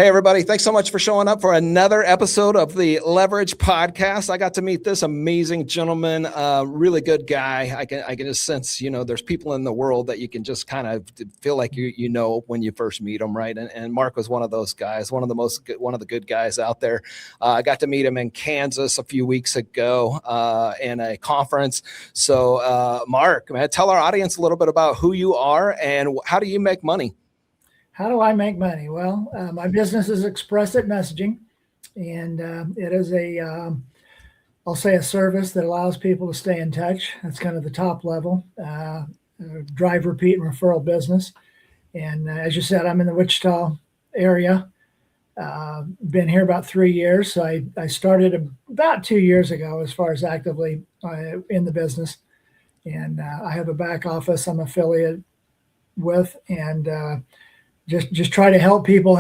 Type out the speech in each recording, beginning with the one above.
Hey, everybody. Thanks so much for showing up for another episode of the Leverage Podcast. I got to meet this amazing gentleman, really good guy. I can just sense, there's people in the world that you can just kind of feel like you know when you first meet them, right? And Mark was one of those guys, one of the good guys out there. I got to meet him in Kansas a few weeks ago in a conference. So, Mark, tell our audience a little bit about who you are and how do you make money? How do I make money? Well, my business is Expressit Messaging, and it is I'll say a service that allows people to stay in touch. That's kind of the top level, drive, repeat, and referral business. And as you said, I'm in the Wichita area. Been here about 3 years. So I started about 2 years ago as far as actively in the business. And I have a back office I'm affiliated with, and just try to help people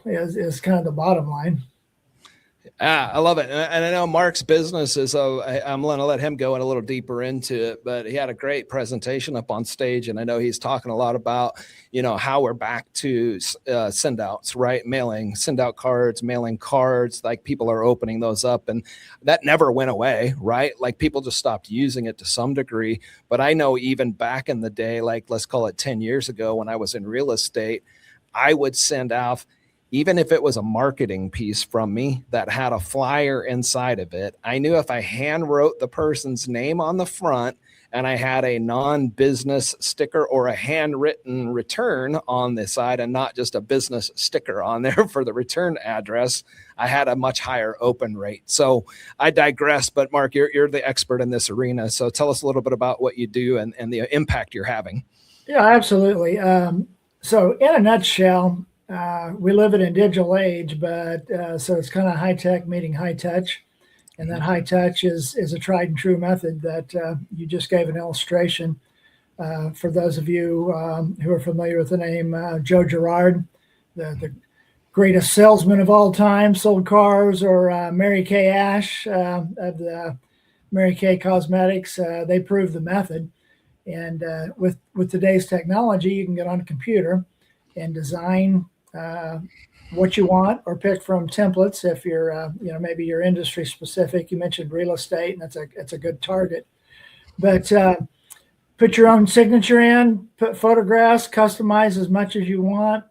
is kind of the bottom line. I love it. And I know Mark's business is, I'm going to let him go in a little deeper into it, but he had a great presentation up on stage. And I know he's talking a lot about, how we're back to send outs, right? Send out cards, mailing cards, like people are opening those up, and that never went away, right? Like people just stopped using it to some degree. But I know even back in the day, like let's call it 10 years ago when I was in real estate, I would send out, even if it was a marketing piece from me that had a flyer inside of it, I knew if I hand wrote the person's name on the front and I had a non-business sticker or a handwritten return on the side and not just a business sticker on there for the return address, I had a much higher open rate. So I digress, but Mark, you're the expert in this arena. So tell us a little bit about what you do and the impact you're having. Yeah, absolutely. So in a nutshell, we live in a digital age, but so it's kind of high tech meeting high touch. And that high touch is a tried and true method that you just gave an illustration. For those of you who are familiar with the name Joe Girard, the greatest salesman of all time, sold cars, or Mary Kay Ash of the Mary Kay Cosmetics, they proved the method. And with today's technology, you can get on a computer and design what you want, or pick from templates if you're, maybe you're industry specific. You mentioned real estate, and that's a good target. But put your own signature in, put photographs, customize as much as you want.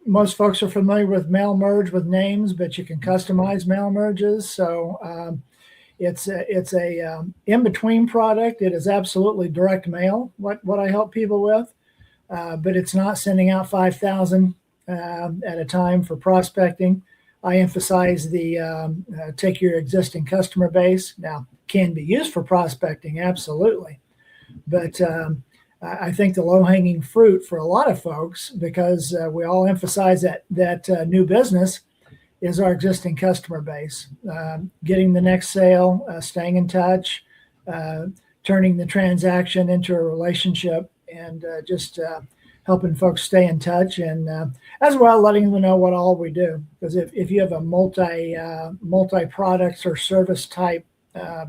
Most folks are familiar with mail merge with names, but you can customize mail merges. So it's a in-between product. It is absolutely direct mail, what I help people with. But it's not sending out 5,000 at a time for prospecting. I emphasize the take your existing customer base. Now, can be used for prospecting, absolutely. But I think the low-hanging fruit for a lot of folks, because we all emphasize that new business, is our existing customer base. Getting the next sale, staying in touch, turning the transaction into a relationship, and just helping folks stay in touch, and as well letting them know what all we do. Because if you have a multi-products or service type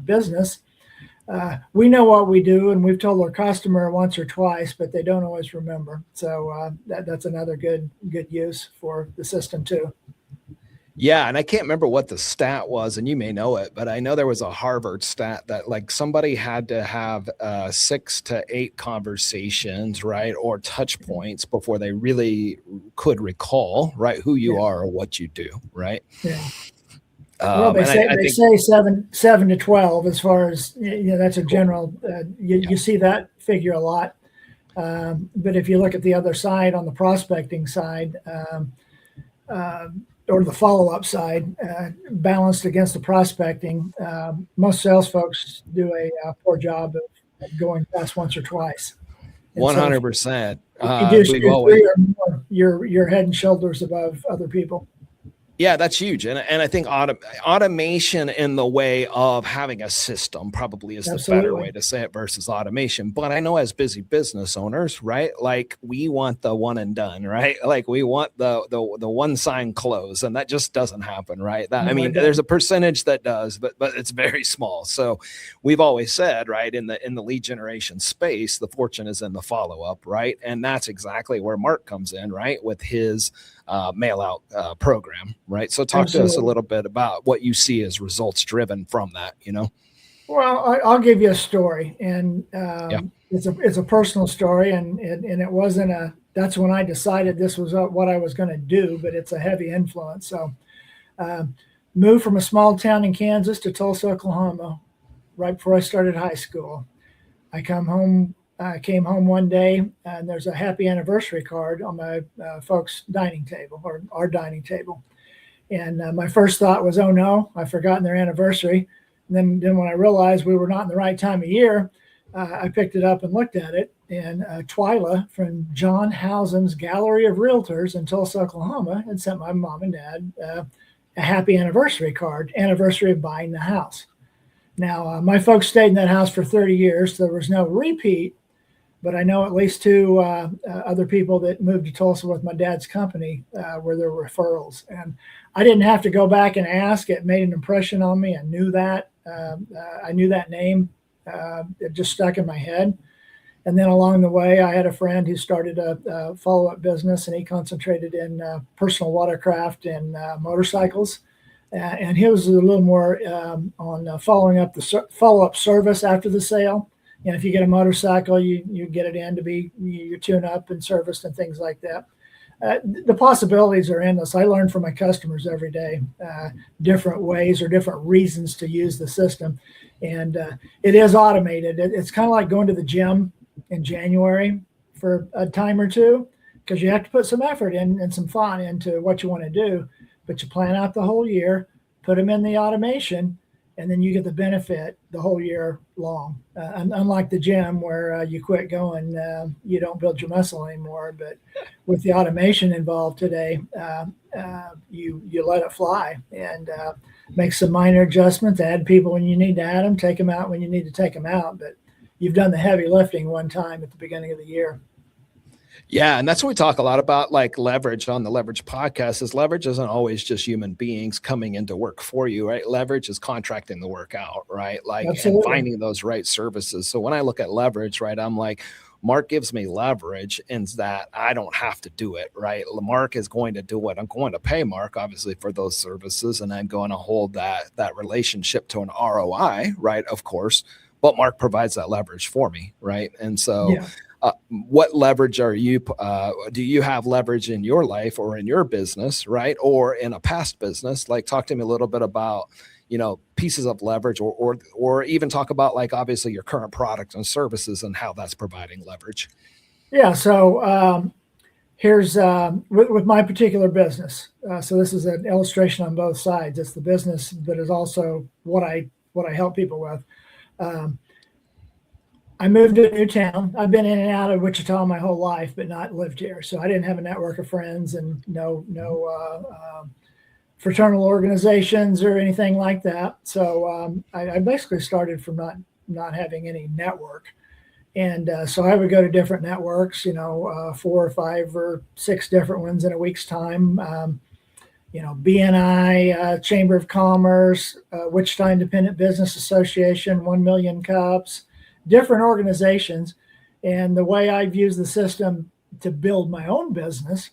business, we know what we do, and we've told our customer once or twice, but they don't always remember. So that's another good use for the system too. Yeah. And I can't remember what the stat was, and you may know it, but I know there was a Harvard stat that like somebody had to have 6 to 8 conversations, right, or touch points before they really could recall, right, who you are or what you do, right? Yeah. Well, they say 7 to 12 as far as, that's a general, you see that figure a lot. But if you look at the other side, on the prospecting side, or the follow-up side, balanced against the prospecting, most sales folks do a poor job of going past once or twice. 100%. You do 3 or more, you're head and shoulders above other people. Yeah, that's huge. And I think automation in the way of having a system probably is the better way Absolutely. to say it versus automation. But I know as busy business owners, right? Like we want the one and done, right? Like we want the one sign close, and that just doesn't happen, right? That, I No, mean, it there's a doesn't. percentage that does, but it's very small. So we've always said, right, in the lead generation space, the fortune is in the follow up, right? And that's exactly where Mark comes in, right, with his mail out program, right? So talk to us a Absolutely. little bit about what you see as results driven from that, you know? Well, I'll give you a story, and Yeah. it's a personal story, and it wasn't a. That's when I decided this was what I was going to do, but it's a heavy influence. So, um, moved from a small town in Kansas to Tulsa, Oklahoma, right before I started high school. I come home. I came home one day, and there's a happy anniversary card on my folks' dining table, or our dining table. And my first thought was, oh no, I've forgotten their anniversary. And then when I realized we were not in the right time of year, I picked it up and looked at it. And Twyla from John Housem's Gallery of Realtors in Tulsa, Oklahoma, had sent my mom and dad a happy anniversary card, anniversary of buying the house. Now, my folks stayed in that house for 30 years. So there was no repeat, but I know at least two other people that moved to Tulsa with my dad's company were their referrals. And I didn't have to go back and ask. It made an impression on me. I knew that. I knew that name. It just stuck in my head. And then along the way, I had a friend who started a follow-up business, and he concentrated in personal watercraft and motorcycles. And he was a little more on following up the follow-up service after the sale. You know, if you get a motorcycle, you get it in to be you tune up and serviced and things like that. The possibilities are endless. I learn from my customers every day, different ways or different reasons to use the system, and it is automated. It's kind of like going to the gym in January for a time or two, because you have to put some effort in and some thought into what you want to do, but you plan out the whole year, put them in the automation, and then you get the benefit the whole year long. Unlike the gym where you quit going, you don't build your muscle anymore. But with the automation involved today, you let it fly and make some minor adjustments, add people when you need to add them, take them out when you need to take them out. But you've done the heavy lifting one time at the beginning of the year. Yeah. And that's what we talk a lot about, like leverage on the Leverage podcast. Is leverage isn't always just human beings coming into work for you, right? Leverage is contracting the work out, right? Like, and Absolutely. finding those right services. So when I look at leverage, right, I'm like, Mark gives me leverage in that I don't have to do it, right? Mark is going to do it. I'm going to pay Mark, obviously, for those services, and I'm going to hold that relationship to an ROI, right? Of course, but Mark provides that leverage for me, right? And so, Yeah. what leverage are you? Do you have leverage in your life or in your business, right, or in a past business? Like, talk to me a little bit about pieces of leverage, or even talk about, like, obviously your current product and services and how that's providing leverage. Yeah. So here's with my particular business. So this is an illustration on both sides. It's the business, but it's also what I help people with. Um, I moved to a new town. I've been in and out of Wichita my whole life, but not lived here. So I didn't have a network of friends and no fraternal organizations or anything like that. So I basically started from not having any network. And so I would go to different networks, 4 or 5 or 6 different ones in a week's time. BNI, Chamber of Commerce, Wichita Independent Business Association, 1 Million Cups, different organizations. And the way I've used the system to build my own business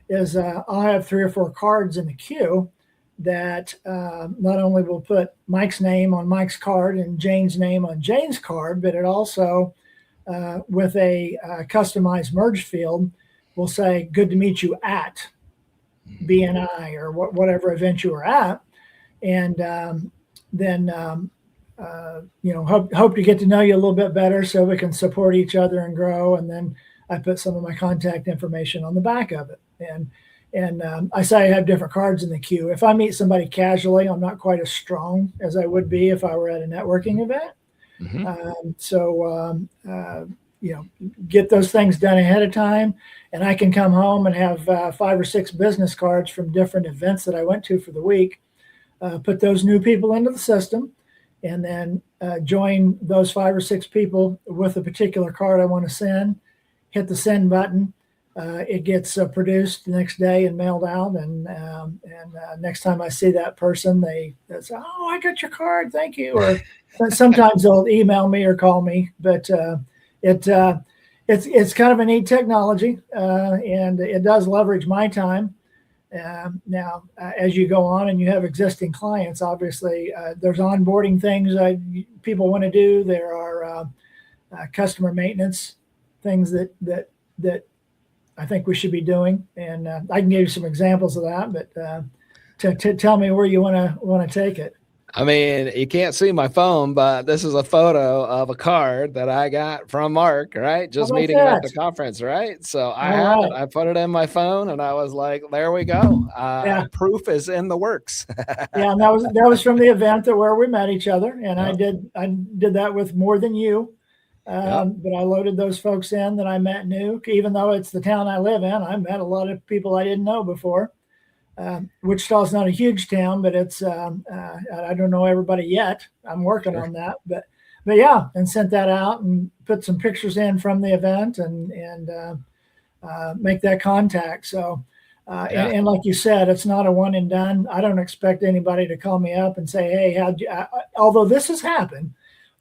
is I'll have 3 or 4 cards in the queue that not only will put Mike's name on Mike's card and Jane's name on Jane's card, but it also, with a customized merge field, will say, good to meet you at BNI or whatever event you were at. And then, hope to get to know you a little bit better so we can support each other and grow. And then I put some of my contact information on the back of it. And I say I have different cards in the queue. If I meet somebody casually, I'm not quite as strong as I would be if I were at a networking event. Mm-hmm. get those things done ahead of time. And I can come home and have 5 or 6 business cards from different events that I went to for the week, put those new people into the system, and then join those 5 or 6 people with a particular card I want to send, hit the send button. It gets produced the next day and mailed out. And next time I see that person, they say, "Oh, I got your card. Thank you." Or sometimes they'll email me or call me, but it's kind of a neat technology, and it does leverage my time. Now, as you go on and you have existing clients, obviously there's onboarding things people want to do. There are customer maintenance things that I think we should be doing, and I can give you some examples of that. But to tell me where you want to take it. I mean, you can't see my phone, but this is a photo of a card that I got from Mark, right? Just meeting him at the conference, right? So I put it in my phone, and I was like, there we go. Proof is in the works. Yeah, and that was from the event where we met each other, and I did that with more than you. But I loaded those folks in that I met new. Even though it's the town I live in, I met a lot of people I didn't know before. Wichita's not a huge town, but it's I don't know everybody yet. I'm working on that, but yeah, and sent that out and put some pictures in from the event and make that contact. So and like you said, it's not a one and done. I don't expect anybody to call me up and say, "Hey, how'd you?" Although this has happened,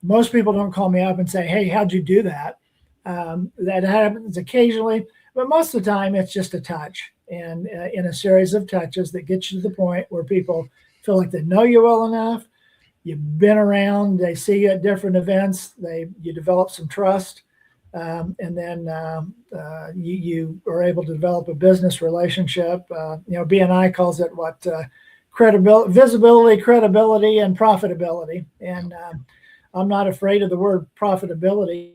most people don't call me up and say, "Hey, how'd you do that?" That happens occasionally, but most of the time it's just a touch. And in a series of touches that get you to the point where people feel like they know you well enough, you've been around, they see you at different events, you develop some trust, and then you are able to develop a business relationship. B&I calls it visibility, credibility, and profitability. And I'm not afraid of the word profitability.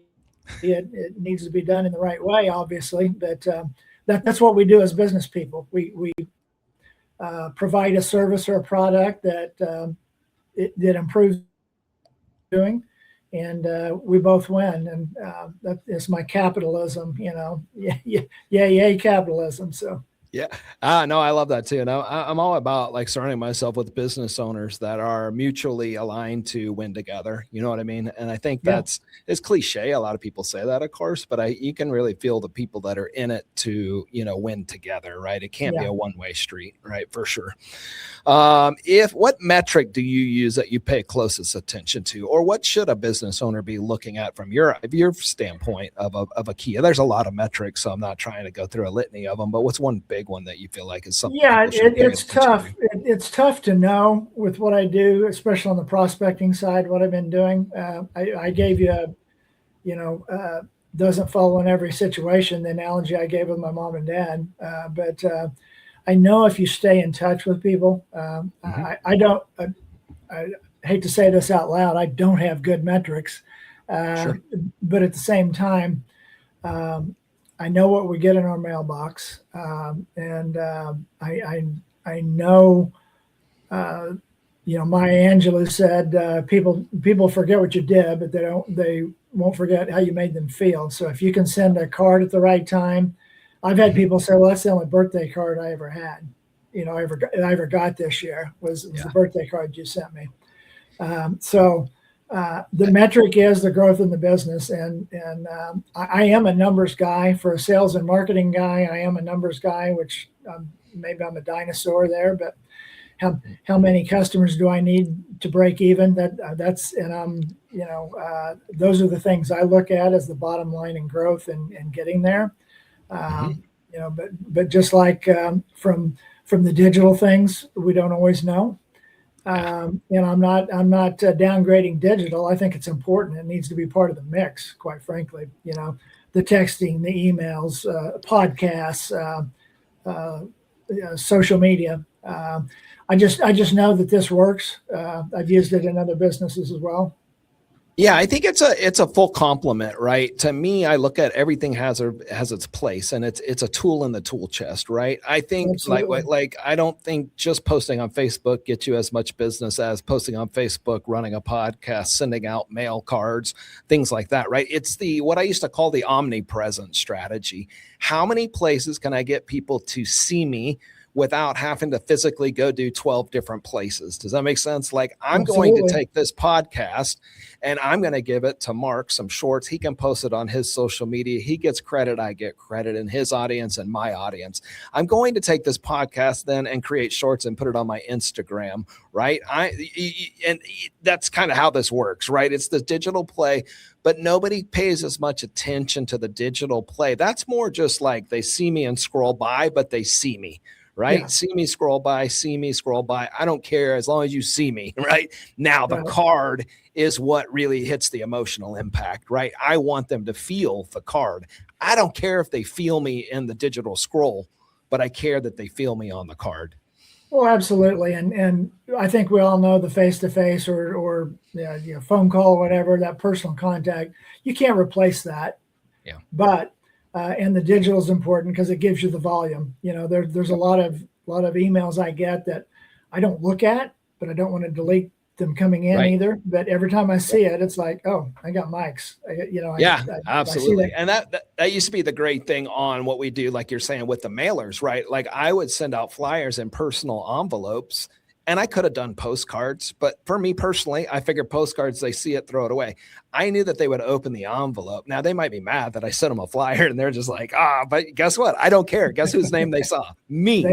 It needs to be done in the right way, obviously, but that's what we do as business people. We provide a service or a product that improves doing, and we both win. And that is my capitalism, yay capitalism. So. Yeah. No, I love that too. And I'm all about like surrounding myself with business owners that are mutually aligned to win together. You know what I mean? And I think it's cliche. A lot of people say that, of course, but you can really feel the people that are in it to, win together, right? It can't be a one-way street, right? For sure. What metric do you use that you pay closest attention to, or what should a business owner be looking at from your standpoint of a key? There's a lot of metrics, so I'm not trying to go through a litany of them, but what's one big one that you feel like is something? It's tough. It's tough to know with what I do, especially on the prospecting side, what I've been doing. I gave you doesn't follow in every situation, the analogy I gave with my mom and dad. But I know if you stay in touch with people, I hate to say this out loud, I don't have good metrics. But at the same time, I know what we get in our mailbox, and I know, Maya Angelou said, people forget what you did, but they won't forget how you made them feel. So if you can send a card at the right time, I've had people say, "Well, that's the only birthday card I ever had, I ever got this year was the birthday card you sent me." The metric is the growth in the business, and I am a numbers guy. For a sales and marketing guy, I am a numbers guy, which maybe I'm a dinosaur there, but how many customers do I need to break even? Those are the things I look at as the bottom line in growth and getting there. But just like from the digital things, we don't always know. I'm not downgrading digital. I think it's important. It needs to be part of the mix, quite frankly. The texting, the emails, podcasts, social media. I just know that this works. I've used it in other businesses as well. Yeah, I think it's a full complement, right? To me, I look at everything has its place, and it's a tool in the tool chest, right? I think Absolutely. like I don't think just posting on Facebook gets you as much business as posting on Facebook, running a podcast, sending out mail cards, things like that, right? It's the what I used to call the omnipresent strategy. How many places can I get people to see me without having to physically go do 12 different places? Does that make sense? Like I'm going to Absolutely. take this podcast and I'm going to give it to Mark, some shorts. He can post it on his social media. He gets credit. I get credit, in his audience and my audience. I'm going to take this podcast then and create shorts and put it on my Instagram, right? And that's kind of how this works, right? It's the digital play, but nobody pays as much attention to the digital play. That's more just like they see me and scroll by, but they see me. Right? Yeah. See me scroll by, see me scroll by. I don't care as long as you see me, right? Now the Right. card is what really hits the emotional impact, right? I want them to feel the card. I don't care if they feel me in the digital scroll, but I care that they feel me on the card. Well, absolutely, and I think we all know the face to face or phone call or whatever, that personal contact. You can't replace that. Yeah. But and the digital is important because it gives you the volume. There's a lot of emails I get that I don't look at, but I don't want to delete them coming in Right. either. But every time I see it, it's like, oh, I got Mike's. Yeah, I see absolutely. that. And that used to be the great thing on what we do, like you're saying, with the mailers, right? Like I would send out flyers in personal envelopes, and I could have done postcards, but for me personally, I figured postcards, they see it, throw it away. I knew that they would open the envelope. Now they might be mad that I sent them a flyer and they're just like, but guess what? I don't care. Guess whose name they saw? Me.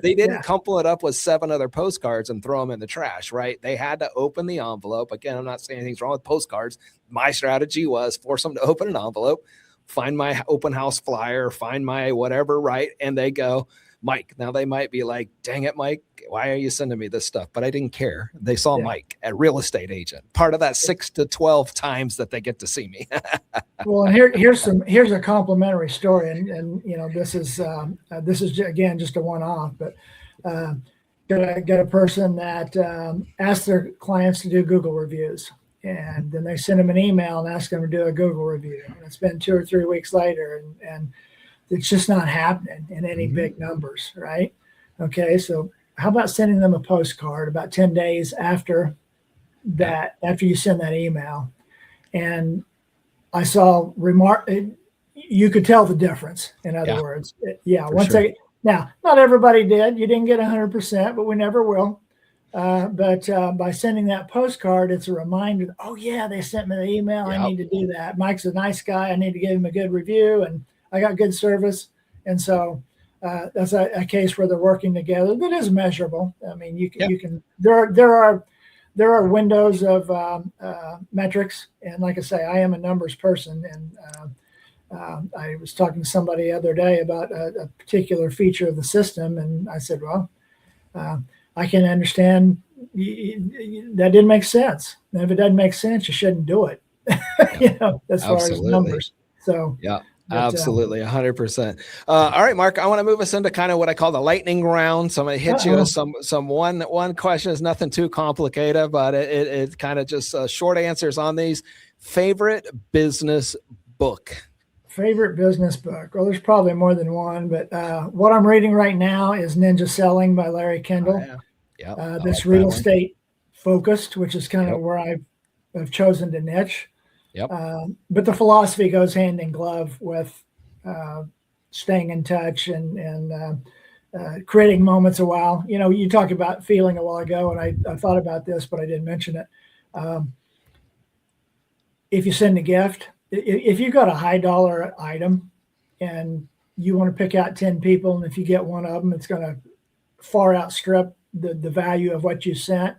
They didn't couple it up with 7 other postcards and throw them in the trash, right? They had to open the envelope. Again, I'm not saying anything's wrong with postcards. My strategy was force them to open an envelope, find my open house flyer, find my whatever, right? And they go, Mike. Now they might be like, dang it, Mike, why are you sending me this stuff? But I didn't care. They saw Mike, a real estate agent, part of that 6 to 12 times that they get to see me. Well, and here's a complimentary story, and this is again just a one-off, but got a person that asked their clients to do Google reviews, and then they send them an email and ask them to do a Google review, and it's been 2 or 3 weeks later, and it's just not happening in any big numbers, right? Okay, so how about sending them a postcard about 10 days after that, after you send that email? And I saw you could tell the difference. In other words, now not everybody did. You didn't get 100%, but we never will. But by sending that postcard, it's a reminder. Oh yeah, they sent me the email. I need to do that. Mike's a nice guy. I need to give him a good review, and I got good service. And so that's a case where they're working together. That is measurable. I mean, you can. There are windows of metrics, and like I say, I am a numbers person, and I was talking to somebody the other day about a particular feature of the system, and I said, well, I can understand that didn't make sense. And if it doesn't make sense, you shouldn't do it. As far as numbers. So yeah. Absolutely, 100%. All right, Mark, I want to move us into kind of what I call the lightning round. So I'm going to hit you with some one question. Is nothing too complicated, but it kind of just short answers on these. Favorite business book? Favorite business book? Well, there's probably more than one, but what I'm reading right now is Ninja Selling by Larry Kendall. That's real estate focused, which is kind of where I've chosen to niche. But the philosophy goes hand in glove with staying in touch and creating moments a while. You talked about feeling a while ago, and I thought about this, but I didn't mention it. If you send a gift, if you've got a high dollar item and you want to pick out 10 people, and if you get one of them, it's going to far outstrip the value of what you sent.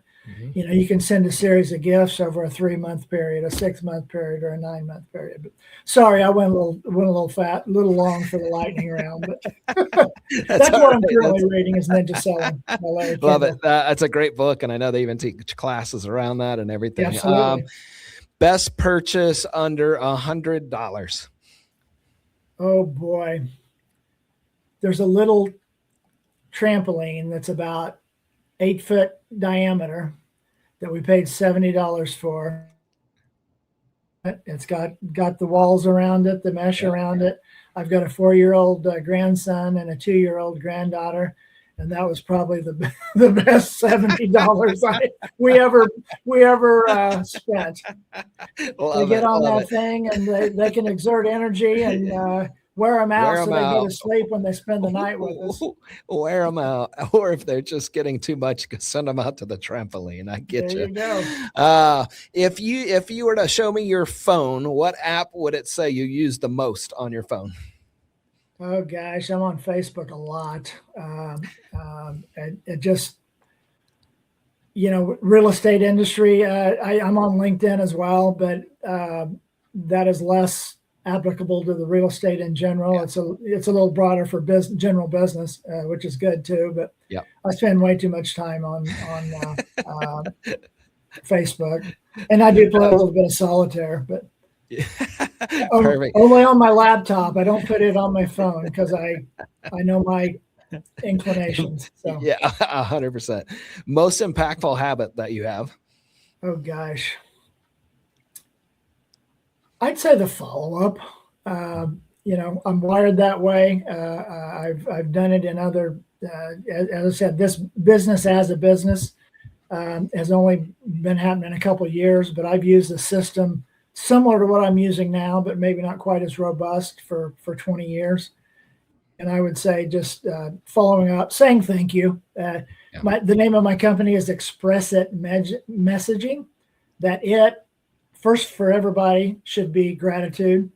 You can send a series of gifts over a 3-month period, a 6-month period, or a 9-month period. But sorry, I went a little long for the lightning round. But that's what I'm currently reading is Ninja Selling by Larry Kendall. Love it. That's a great book, and I know they even teach classes around that and everything. Absolutely. Best purchase under $100. Oh boy, there's a little trampoline that's about 8 foot diameter that we paid $70 for. it. It's got the walls around it, the mesh around it. I've got a 4-year-old grandson and a 2-year-old granddaughter, and that was probably the best $70 we ever spent. They get on that thing and they can exert energy and wear them out so they go to sleep when they spend the night with us. Wear them out, or if they're just getting too much, send them out to the trampoline. I get you. There you go. If you were to show me your phone, what app would it say you use the most on your phone? Oh gosh, I'm on Facebook a lot. It just, real estate industry. I'm on LinkedIn as well, but that is less applicable to the real estate in general. It's a little broader for general business, which is good too. But I spend way too much time on Facebook, and I do play a little bit of solitaire, but only on my laptop. I don't put it on my phone because I know my inclinations. So. Yeah, 100%. Most impactful habit that you have? Oh gosh. I'd say the follow-up. I'm wired that way. I've done it in other, as I said, this business as a business has only been happening a couple of years, but I've used a system similar to what I'm using now, but maybe not quite as robust for 20 years. And I would say just following up, saying thank you. The name of my company is Expressit Messaging. First for everybody should be gratitude.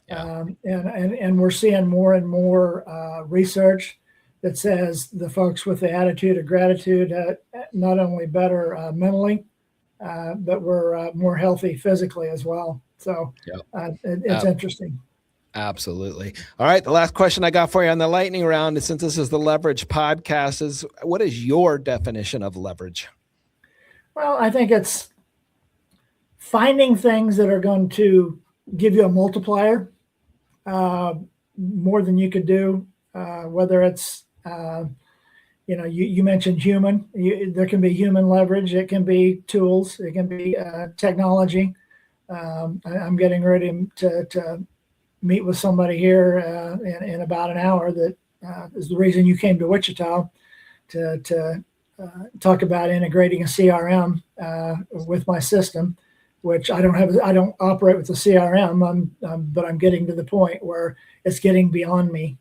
And we're seeing more and more research that says the folks with the attitude of gratitude not only better mentally, but we're more healthy physically as well. So it's interesting. Absolutely. All right. The last question I got for you on the lightning round, since this is the Leverage podcast, is what is your definition of leverage? Well, I think it's finding things that are going to give you a multiplier more than you could do, whether it's, you mentioned human. There can be human leverage. It can be tools. It can be technology. I'm getting ready to meet with somebody here in about an hour that is the reason you came to Wichita to talk about integrating a CRM with my system, which I don't operate with a CRM, but I'm getting to the point where it's getting beyond me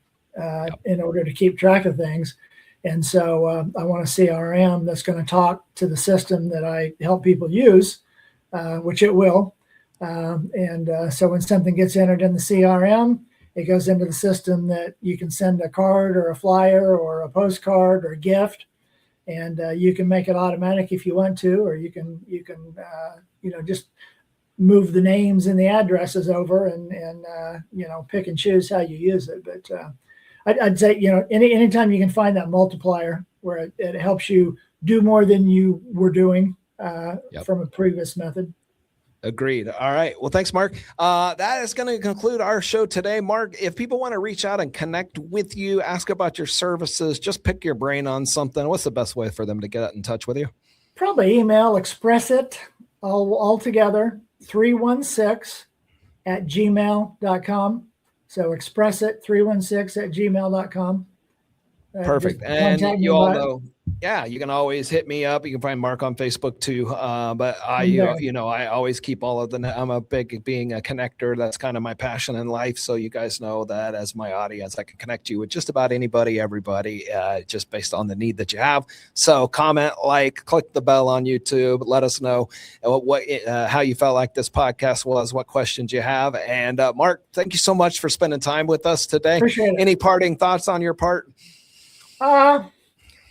in order to keep track of things. And so I want a CRM that's going to talk to the system that I help people use, which it will. So when something gets entered in the CRM, it goes into the system that you can send a card or a flyer or a postcard or a gift. And you can make it automatic if you want to, or you can just move the names and the addresses over and pick and choose how you use it. But I'd say, anytime you can find that multiplier where it helps you do more than you were doing from a previous method. Agreed. All right. Well, thanks, Mark. That is going to conclude our show today. Mark, if people want to reach out and connect with you, ask about your services, just pick your brain on something, what's the best way for them to get in touch with you? Probably email Expressit all together 316@gmail.com. So Expressit316@gmail.com. Perfect. And you all know, you can always hit me up. You can find Mark on Facebook too. But I always keep all of I'm a big being a connector. That's kind of my passion in life. So you guys know that as my audience, I can connect you with just about anybody, everybody, just based on the need that you have. So comment, click the bell on YouTube. Let us know how you felt like this podcast was, what questions you have. And Mark, thank you so much for spending time with us today. Appreciate it. Any parting thoughts on your part? I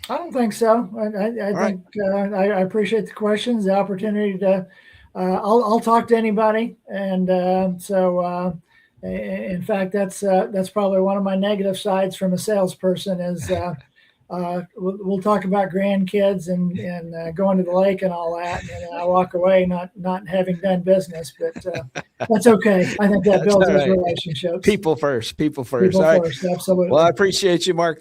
don't think so. I appreciate the questions, the opportunity to. I'll talk to anybody, and in fact, that's probably one of my negative sides from a salesperson is we'll talk about grandkids and going to the lake and all that, and I walk away not having done business, but that's okay. I think that builds those relationships. People first. People first, absolutely. Well, I appreciate you, Mark.